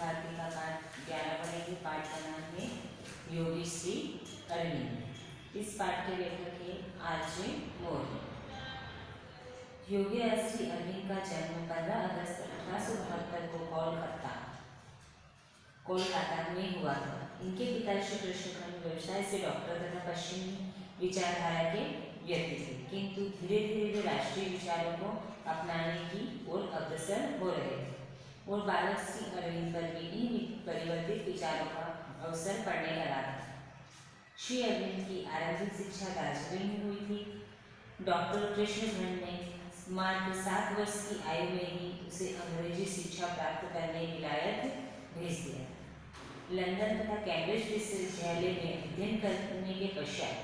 भारती का पाठ 11 पढ़ेंगे। पाठ का नाम है योगी श्री अरविंद। इस पाठ के लेखक है आर.जे. मौर्य। योगी श्री अरविंद का जन्म 15 अगस्त 1872 को कोलकाता में हुआ था। इनके पिता श्री कृष्णकांत व्यवसाय से डॉक्टर तथा पश्चिमी विचारधारा के व्यक्ति थे, किंतु धीरे धीरे वे राष्ट्रीय विचारों को अपनाने की ओर अग्रसर हो रहे थे और बालक श्री अरविंद पर भी इन परिवर्तित विचारों का अवसर पड़ने लगा था। श्री अरविंद की आरंभिक शिक्षा दार्जिलिंग में हुई थी। डॉक्टर कृष्णकांत ने मात्र 7 वर्ष की आयु में ही उसे अंग्रेजी शिक्षा प्राप्त करने विलायत भेज दिया। लंदन तथा कैम्ब्रिज विश्वविद्यालय में अध्ययन करने के पश्चात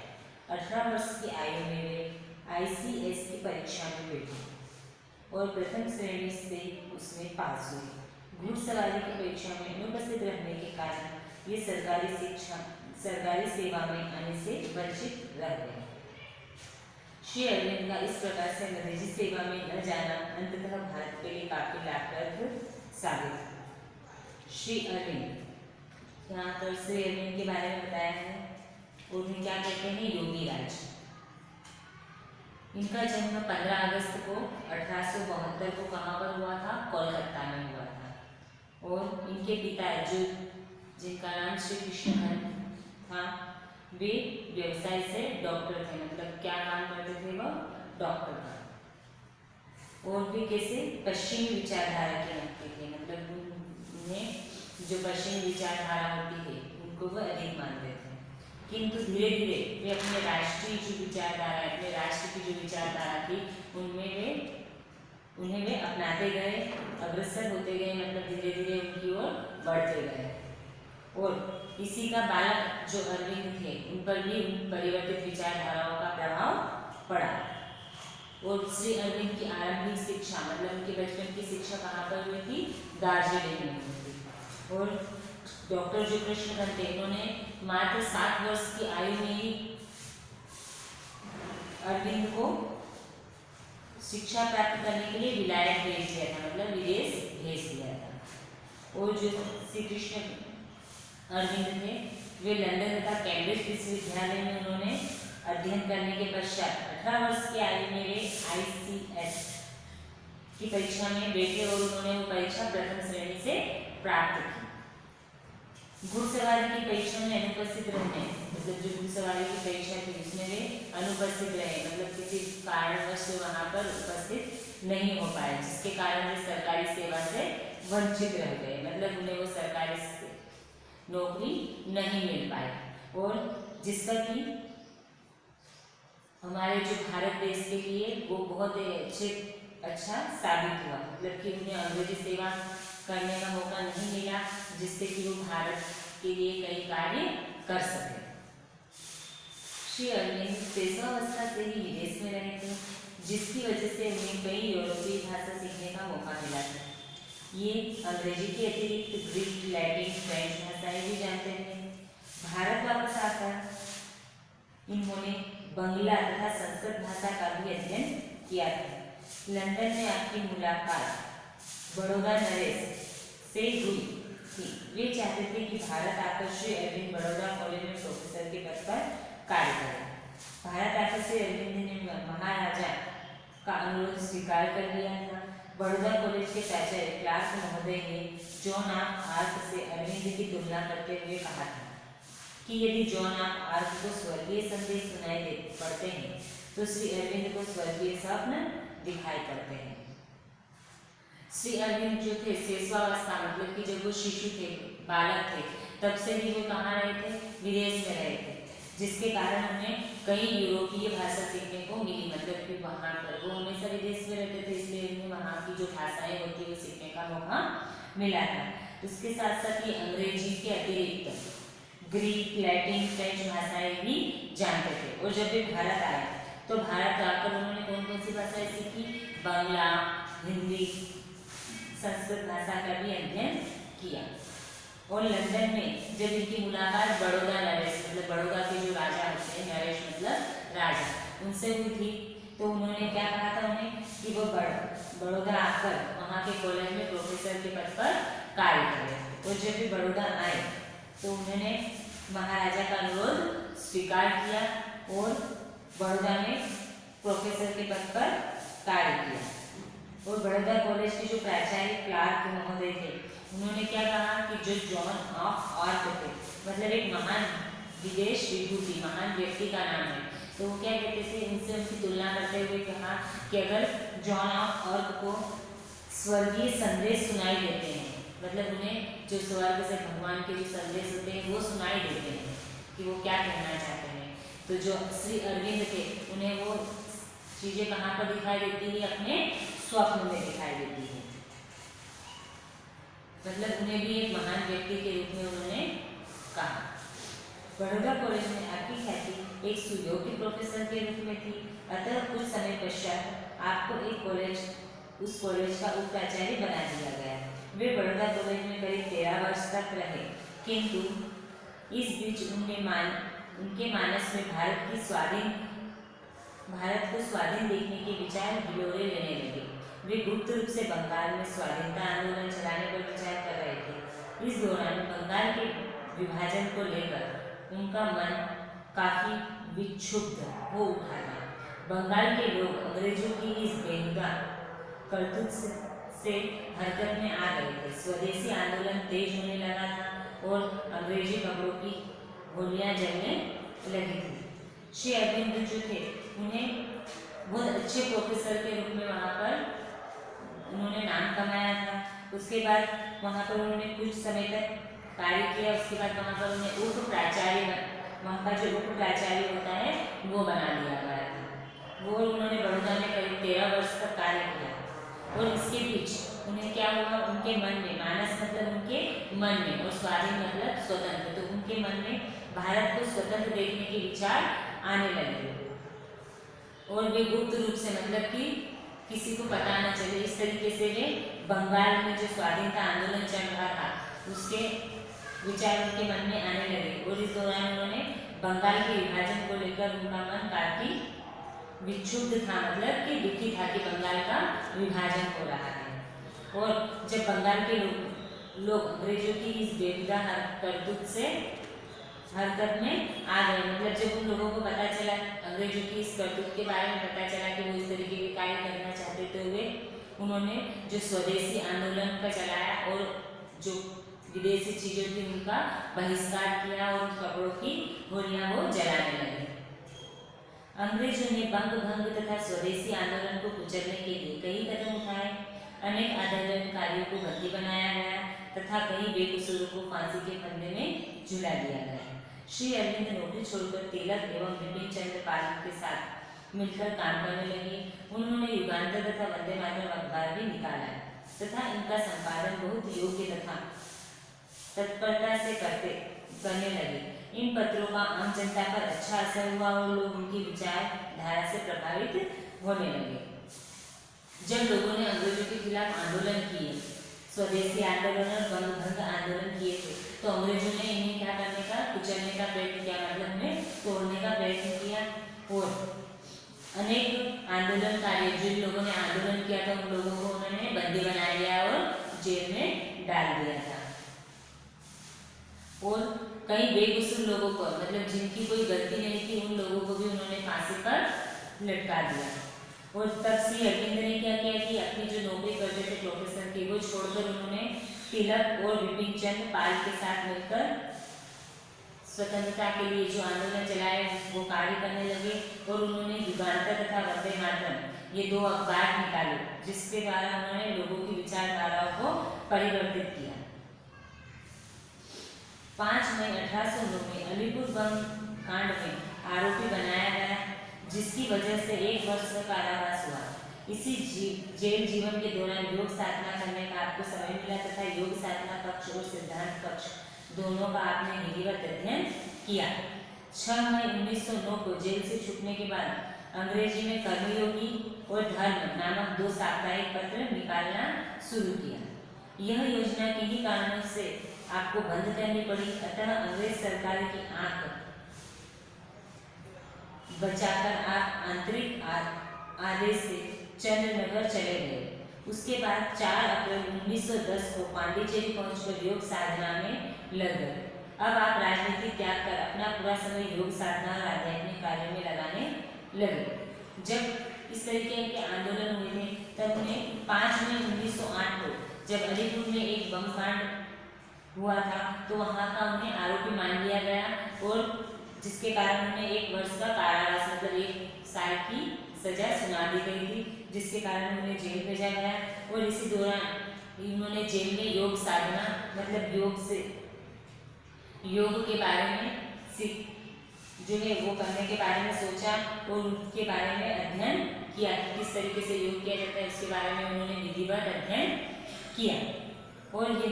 18 वर्ष की आयु में वे ICS की परीक्षा में बैठे और प्रथम श्रेणी से उसमें पास हुए। घुड़सवारी की परीक्षा में अनुपस्थित रहने के कारण ये सरकारी सेवा में आने से वंचित रह गए। श्री अरविंद का इस प्रकार से अंग्रेजी सेवा में न जाना अंततः भारत के लिए काफी लाभप्रद साबित हुआ। श्री अरविंद, यहाँ पर श्री अरविंद के बारे में बताया है। उन्हें क्या कहते हैं? योगी राज। इनका जन्म 15 अगस्त को 1872 को कहाँ पर हुआ था? कोलकाता में हुआ था। और इनके पिता जिनका नाम श्री कृष्णकांत था, वे व्यवसाय से डॉक्टर थे। मतलब क्या काम करते थे? वो डॉक्टर था। और वे कैसे पश्चिमी विचारधारा के रखते थे, मतलब उन्हें जो पश्चिमी विचारधारा होती है उनको वो अधिक मानते थे। किंतु धीरे धीरे वे अपने राष्ट्रीय जो विचारधारा, अपने राष्ट्र की जो विचारधारा थी उन्हें वे अपनाते गए, अग्रसर होते गए, मतलब धीरे धीरे उनकी ओर बढ़ते गए। और इसी का बालक जो अरविंद थे उन पर भी उन परिवर्तित विचारधाराओं का प्रभाव पड़ा। और श्री अरविंद की आरंभिक शिक्षा, मतलब उनके बचपन की शिक्षा कहाँ पर हुई थी? दार्जिलिंग में हुई थी। और डॉक्टर जो कृष्णकांत थे, उन्होंने मात्र 7 वर्ष की आयु में ही अरविंद को शिक्षा प्राप्त करने के लिए विलायत भेज दिया था, मतलब विदेश भेज दिया था। और जो श्री कृष्ण अरविंद थे, वे लंदन तथा कैम्ब्रिज विश्वविद्यालय में उन्होंने अध्ययन करने के पश्चात 18 वर्ष की आयु में वे ICS की परीक्षा में बैठे और उन्होंने वो परीक्षा प्रथम श्रेणी से प्राप्त की। घुड़सवारी की परीक्षा में अनुपस्थित रहने, मतलब जो घुड़सवारी की परीक्षा थी उसमें वे अनुपस्थित रहे, मतलब किसी कारणवश से वहाँ पर उपस्थित नहीं हो पाए, जिसके कारण वे सरकारी सेवा से वंचित रह गए, मतलब उन्हें वो सरकारी नौकरी नहीं मिल पाई। और जिसका कि हमारे जो भारत देश के लिए वो बहुत अच्छा साबित हुआ, मतलब कि उन्हें अंग्रेजी सेवा करने का मौका नहीं मिला, जिससे कि वो भारत के लिए कई कार्य कर सके। श्री अरविंद पेशवावस्था से ही विदेश में रहे थे, जिसकी वजह से उन्हें कई यूरोपीय भाषा सीखने का मौका मिला था। ये अंग्रेजी के अतिरिक्त ग्रीक, लैटिन, फ्रेंच भाषाएं भी जानते थे। भारत वापस आकर इन्होंने बंगला तथा संस्कृत भाषा का भी अध्ययन किया था। लंदन में आपकी मुलाकात बड़ौदा नरेश से हुई थी। वे चाहते थे कि भारत आकर श्री अरविंद बड़ौदा कॉलेज में प्रोफेसर के पद पर कार्य करें। भारत आकर श्री अरविंद ने महाराजा का अनुरोध स्वीकार कर लिया था। बड़ौदा कॉलेज के प्राचार्य क्लार्क महोदय ने जॉन ऑफ आर्क से अरविंद की तुलना करते हुए कहा था कि यदि जॉन ऑफ आर्क को स्वर्गीय संदेश सुनाई पड़ते हैं तो श्री अरविंद को स्वर्गीय स्वप्न दिखाई पड़ते हैं। श्री अरविंद जो थे शेषवावस्था, मतलब कि जब वो शिशु थे, बालक थे, तब से ही वो कहाँ रहे थे? विदेश में रहे थे, जिसके कारण उन्हें कई यूरोपीय भाषा सीखने को मिली, मतलब कि वहाँ पर वो हमेशा विदेश में रहते थे, इसलिए उन्हें वहाँ की जो भाषाएं होती है वो सीखने का मौका मिला था। उसके साथ साथ ये अंग्रेजी के अतिरिक्त ग्रीक, लैटिन, फ्रेंच भाषाएं भी जानते थे। और जब वे भारत आए तो भारत आकर उन्होंने कौन कौन सी भाषाएं सीखी? बांग्ला, हिंदी, संस्कृत भाषा का भी अध्ययन किया। और लंदन में जब इनकी मुलाकात बड़ौदा नरेश, मतलब बड़ौदा के जो राजा होते हैं, नरेश मतलब राजा, उनसे हुई थी, तो उन्होंने क्या कहा था उन्हें कि वो बड़ौदा आकर वहाँ के कॉलेज में प्रोफेसर के पद पर कार्य करे। और जब भी बड़ौदा आए तो उन्होंने महाराजा का अनुरोध स्वीकार किया और बड़ौदा में प्रोफेसर के पद पर कार्य किया। और बड़ौदा कॉलेज के जो प्राचार्य क्लार्क महोदय थे, उन्होंने क्या कहा कि जो जॉन ऑफ आर्क थे, मतलब एक महान विदेश विभूति, महान व्यक्ति का नाम है, तो वो क्या कहते थे, इनसे उनकी तुलना करते हुए कहा कि अगर जॉन ऑफ आर्क को स्वर्गीय संदेश सुनाई देते हैं, मतलब उन्हें जो स्वर्ग से भगवान के जो संदेश होते हैं वो सुनाई देते हैं कि वो क्या कहना चाहते हैं, तो जो श्री अरविंद थे उन्हें वो चीजें कहाँ पर दिखाई देती है, अपने स्वप्न में दिखाई देती है। मतलब उन्हें भी एक महान व्यक्ति के रूप में उन्होंने कहा। बड़ौदा कॉलेज में आपकी ख्याति एक सुयोग्य प्रोफेसर के रूप में थी, अतः कुछ समय पश्चात आपको एक कॉलेज, उस कॉलेज का उप प्राचार्य बना दिया गया। वे बड़ौदा कॉलेज में करीब 13 वर्ष तक रहे, किंतु इस बीच उनके मानस में भारत को स्वाधीन देखने के विचार हिलोरे लेने लगे। वे गुप्त रूप से बंगाल में स्वाधीनता आंदोलन चलाने पर विचार कर रहे थे। इस दौरान बंगाल के विभाजन को लेकर उनका मन काफी विक्षुब्ध हो उठा था। बंगाल के लोग अंग्रेजों की इस बेहुदा करतूत से हरकत में आ गए थे। स्वदेशी आंदोलन तेज होने लगा था और अंग्रेजी कपड़ों की गोलियां जलने लगी थी। श्री अरविंद जो थे उन्हें बहुत अच्छे प्रोफेसर के रूप में वहाँ पर उन्होंने नाम कमाया था। उसके बाद वहाँ पर उन्होंने कुछ समय तक कार्य किया। उसके बाद वहाँ पर उन्हें उप प्राचार्य, वहाँ का जो उप प्राचार्य होता है वो बना दिया गया था। वो उन्होंने बड़ौदा में करीब 13 वर्ष तक कार्य किया। और इसके बीच उन्हें क्या हुआ, उनके मन में, मानस मतलब उनके मन में और स्वाधीन मतलब स्वतंत्र, तो उनके मन में भारत को स्वतंत्र देखने के विचार आने लगे। और वे गुप्त रूप से, मतलब कि किसी को पता न चले, इस तरीके से वे बंगाल में जो स्वाधीनता आंदोलन चल रहा था उसके विचार उनके मन में आने लगे। और इस दौरान उन्होंने बंगाल के विभाजन को लेकर उनका मन काफी विक्षुब्ध था, मतलब कि दुखी था कि बंगाल का विभाजन हो रहा है। और जब बंगाल के लोग अंग्रेजों की इस बेहुदा करतूत से हरकत में आ गए, मतलब जब उन लोगों को पता चला, अंग्रेजों की इस करतूत के बारे में पता चला कि वो इस तरीके के कार्य करना चाहते, तो उन्होंने जो स्वदेशी आंदोलन का चलाया और जो विदेशी चीज़ों थी उनका बहिष्कार किया और कपड़ों की गोलियां वो जलाने लगे। अंग्रेजों ने बंग भंग तथा स्वदेशी आंदोलन को कुचलने के लिए कई कदम उठाए। अनेक आंदोलनकारियों को बंदी बनाया गया तथा कई बेकसूरों को फांसी के फंदे में झुला दिया गया। श्री अरविंद नौकरी छोड़कर तिलक एवं बिपिन चंद्र पाल के साथ मिलकर काम करने लगे। उन्होंने युगांतर तथा वंदे मातरम अखबार भी निकाला तथा इनका संपादन बहुत योग्य तथा तत्परता से करने लगे। इन पत्रों का आम जनता पर अच्छा असर हुआ और लोग उनकी विचारधारा से प्रभावित होने लगे। जब लोगों ने अंग्रेजों के खिलाफ आंदोलन किए, स्वदेशी आंदोलन और बंग भंग आंदोलन किए थे, तो अंग्रेजों ने इन्हें क्या करने का, कुचलने का प्रयत्न किया, मतलब उन्हें तोड़ने का प्रयत्न किया। और अनेक आंदोलनकारी, जिन लोगों ने आंदोलन किया था उन लोगों को उन्होंने बंदी बना लिया और जेल में डाल दिया था। और कई बेकसूर लोगों को, मतलब जिनकी कोई गलती नहीं थी, उन लोगों को भी उन्होंने फांसी पर लटका दिया। और तब श्री अरविंद ने क्या किया कि अपनी जो नौकरी करते थे प्रोफेसर की, वो छोड़कर उन्होंने तिलक और बिपिन चंद्र पाल के साथ मिलकर स्वतंत्रता के लिए जो आंदोलन चलाए वो कार्य करने लगे। और उन्होंने युगांतर तथा वंदे मातरम ये 2 अखबार निकाले, जिसके द्वारा उन्होंने लोगों की विचारधाराओं को परिवर्तित किया। 5 मई 1809 में अलीपुर बम कांड में आरोपी बनाया गया, जिसकी वजह से 1 वर्ष का कारावास हुआ। इसी जेल जीवन के दौरान योग साधना करने का आपको समय मिला तथा योग साधना कक्ष और सिद्धांत कक्ष दोनों का आपने विधिवत अध्ययन किया। 6 मई 1909 को जेल से छूटने के बाद अंग्रेजी में कर्मयोगी और धर्म नामक 2 साप्ताहिक पत्र निकालना शुरू किया। यह योजना किन्हीं कारणों से आपको बंद करनी पड़ी, अतः अंग्रेज सरकार की आंख बचाकर आप आंतरिक आदेश से चंद्रनगर चले गए। उसके बाद 4 अप्रैल 1910 को पांडिचेरी पहुंचकर योग साधना में लग गए। अब आप राजनीति त्याग कर अपना पूरा समय योग साधना और आध्यात्मिक कार्यों में लगाने लगे। जब इस तरीके के आंदोलन हुए थे तब उन्हें 5 मई 1908 को जब अलीपुर में एक बम कांड हुआ था तो वहाँ का उन्हें आरोपी मान लिया गया और जिसके कारण उन्हें 1 वर्ष का कारावास मतलब 1 साल की सजा सुना दी गई थी, जिसके कारण उन्हें जेल भेजा गया। और इसी दौरान उन्होंने जेल में योग साधना मतलब योग के बारे में जो है वो करने के बारे में सोचा और उसके बारे में अध्ययन किया कि किस तरीके से योग किया जाता है, उसके बारे में उन्होंने विधिवत अध्ययन किया। और ये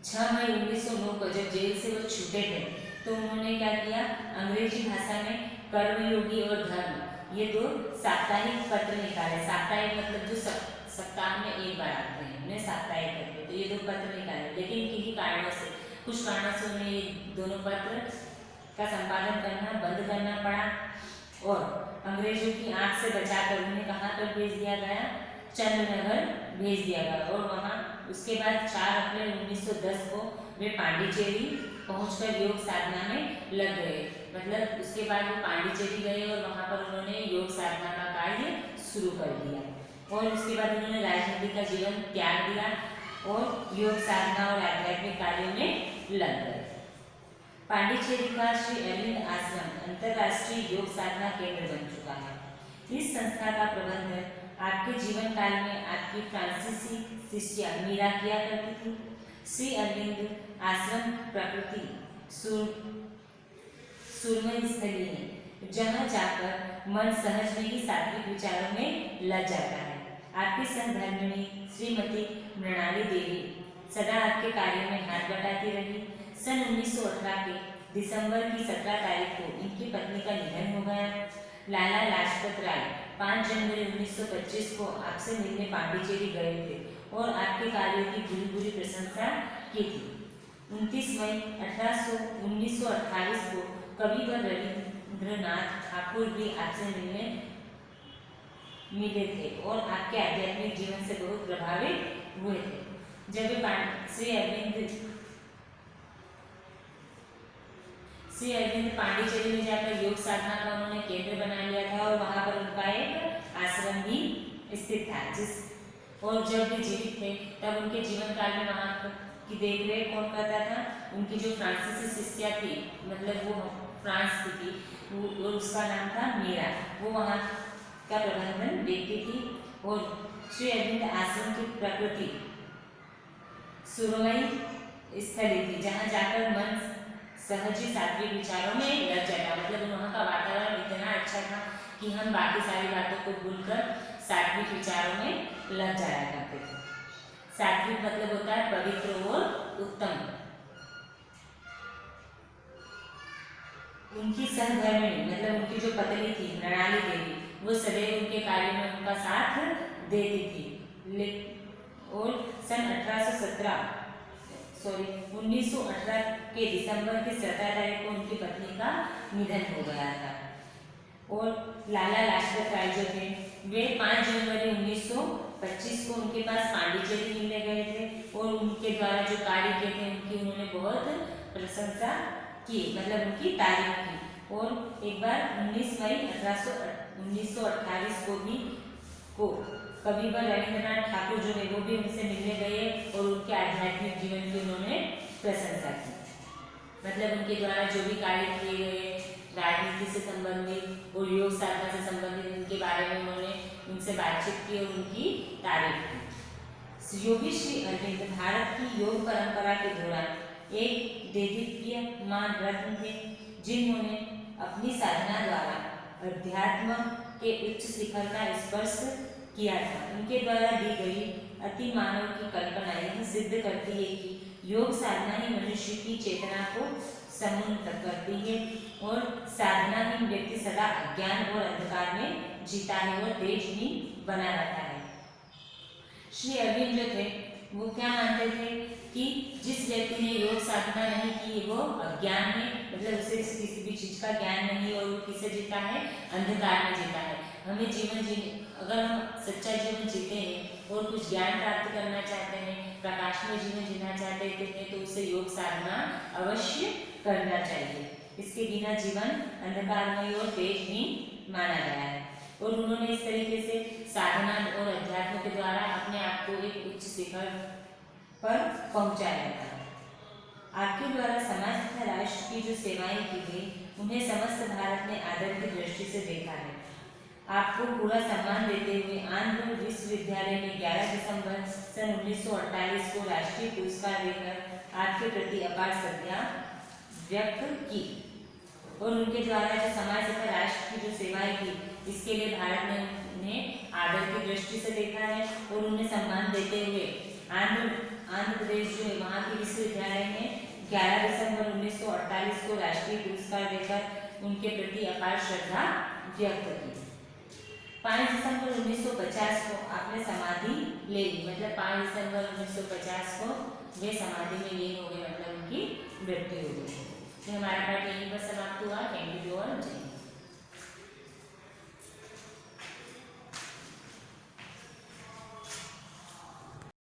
6 मई 1909 को जब जेल से वो छूटे थे तो उन्होंने क्या किया, अंग्रेजी भाषा में कर्मयोगी और धर्म ये 2 साप्ताहिक पत्र निकाले। साप्ताहिक मतलब जो सप्ताह में एक बार आते हैं, उन्हें साप्ताहिक कहते हैं। तो ये 2 पत्र निकाले, लेकिन किन्हीं कारणों से कुछ कारणों से उन्हें ये दोनों पत्र का संपादन करना बंद करना पड़ा और अंग्रेजों की आंख से बचाकर उन्हें कहाँ पर भेज दिया गया, चंद्रनगर भेज दिया गया। और वहाँ उसके बाद 4 अप्रैल 1910 को वे पांडिचेरी पहुंचकर योग साधना में लग गए। मतलब उसके बाद वो पांडिचेरी गए और वहाँ पर उन्होंने योग साधना का कार्य शुरू कर दिया और उसके बाद उन्होंने राजनीति का जीवन त्याग दिया और योग साधना और आध्यात्मिक कार्यों में लग गए। पांडिचेरी का श्री अरविंद आश्रम अंतर्राष्ट्रीय योग साधना केंद्र बन चुका है। इस संस्था का प्रबंधन आपके जीवन काल में आपकी फ्रांसीसी शिष्या मीरा किया करती थी। श्री अरविंद आश्रम प्रकृति सुरमई स्थली है, जहाँ जाकर मन सहज में ही सात्विक विचारों में लग जाता है। आपकी सहधर्मिणी श्रीमती मृणाली देवी सदा आपके कार्यों में हाथ बटाती रही। सन 1918 के दिसंबर की 17 तारीख को इनकी पत्नी का निधन हो गया। लाला लाजपत राय 5 जनवरी 1925 को आपसे मिलने पांडिचेरी गए थे और आपके कार्यों की बुरी बुरी प्रशंसा की थी। 29 मई 1928 को कविवर रविंद्रनाथ ठाकुर भी आपसे मिले थे और आपके आध्यात्मिक जीवन से बहुत प्रभावित हुए थे। जब श्री अरविंद पांडिचेरी में जाकर योग साधना का उन्होंने केंद्र बना लिया था और वहाँ पर उनका एक आश्रम भी स्थित था। और जब वे जीवित थे तब उनके जीवन काल में वहाँ की देखरेख कौन करता था, उनकी जो फ्रांसीसी शिष्या थी मतलब वो फ्रांस की थी और उसका नाम था मीरा, वो वहाँ का प्रबंधन देखती थी। और श्री अरविंद आश्रम की प्रकृति सुरमई स्थली थी, जहाँ जाकर मन सहज ही सात्विक विचारों में लग जाता। मतलब वहाँ का वातावरण इतना अच्छा था कि हम बाकी सारी बातों को भूलकर सात्विक विचारों में लग जाया करते थे। सात्विक मतलब होता है पवित्र और उत्तम। उनकी सहधर्मिणी मतलब उनकी जो पत्नी थी मृणाली देवी, वो सदैव उनके कार्य में उनका साथ देती थी। और सन 1918 के दिसंबर की 17 तारीख को उनकी पत्नी का निधन हो गया था। और लाला लाजपत राय जो थे वे 5 जनवरी 1925 को उनके पास पांडिचेरी मिलने गए थे और उनके द्वारा जो कार्य किए थे उनकी उन्होंने बहुत प्रशंसा की, मतलब उनकी तारीफ की। और एक बार 19 मई 1928 को कविवर रविंद्रनाथ ठाकुर जो है वो भी उनसे मिलने गए और उनके आध्यात्मिक जीवन की उन्होंने प्रशंसा की। मतलब उनके द्वारा जो भी कार्य किए गए राजनीति से संबंधित और योग साधना से संबंधित उनके बारे में उन्होंने उनसे बातचीत की और उनकी तारीफ की। योगी श्री अरविंद भारत की योग परंपरा के दौरान एक देदीप्यमान रत्न थे, जिन्होंने अपनी साधना द्वारा अध्यात्म के उच्च शिखर का स्पर्श किया था। उनके द्वारा दी गई अति मानव की कल्पना यह सिद्ध करती है कि योग साधना ही मनुष्य की चेतना को समुन्नत करती है और साधना ही व्यक्ति सदा अज्ञान और अंधकार में जीता है और देशहीन बना रहता है। श्री अरविंद जो थे वो क्या मानते थे कि जिस व्यक्ति ने योग साधना नहीं की वो अज्ञान है, मतलब उसे किसी भी चीज का ज्ञान नहीं और वो किसे जीता है, अंधकार में जीता है। हमें जीवन जीने, अगर हम सच्चा जीवन जीते हैं और कुछ ज्ञान प्राप्त करना चाहते हैं, प्रकाशमय जीवन जीना चाहते हैं, तो उसे योग साधना अवश्य करना चाहिए। इसके बिना जीवन अंधकारमय और तेजहीन माना गया है। और उन्होंने इस तरीके से साधना और अध्यात्म के द्वारा अपने आप को एक उच्च शिखर पर पहुंचाया था। आपके द्वारा समाज तथा राष्ट्र की जो सेवाएं की गई, उन्हें समस्त भारत ने आदर की दृष्टि से देखा है। आपको पूरा सम्मान देते हुए आंध्र विश्वविद्यालय ने 11 दिसंबर सन 1948 को राष्ट्रीय पुरस्कार देकर आपके प्रति अपार श्रद्धा व्यक्त की। और उनके द्वारा जो समाज तथा राष्ट्र की जो सेवाएं की, इसके लिए भारत ने उन्हें आदर की दृष्टि से देखा है और उन्हें सम्मान देते हुए आंध्र प्रदेश जो है वहाँ के विश्वविद्यालय ने 11 दिसंबर 1948 को राष्ट्रीय पुरस्कार देकर उनके प्रति अपार श्रद्धा व्यक्त की। 5 दिसंबर 1950 को आपने समाधि ले ली, मतलब 5 दिसंबर 1950 को वे समाधि में लीन हो गए, मतलब उनकी मृत्यु हो गई। तो हमारा पाठ यहीं पर समाप्त हुआ।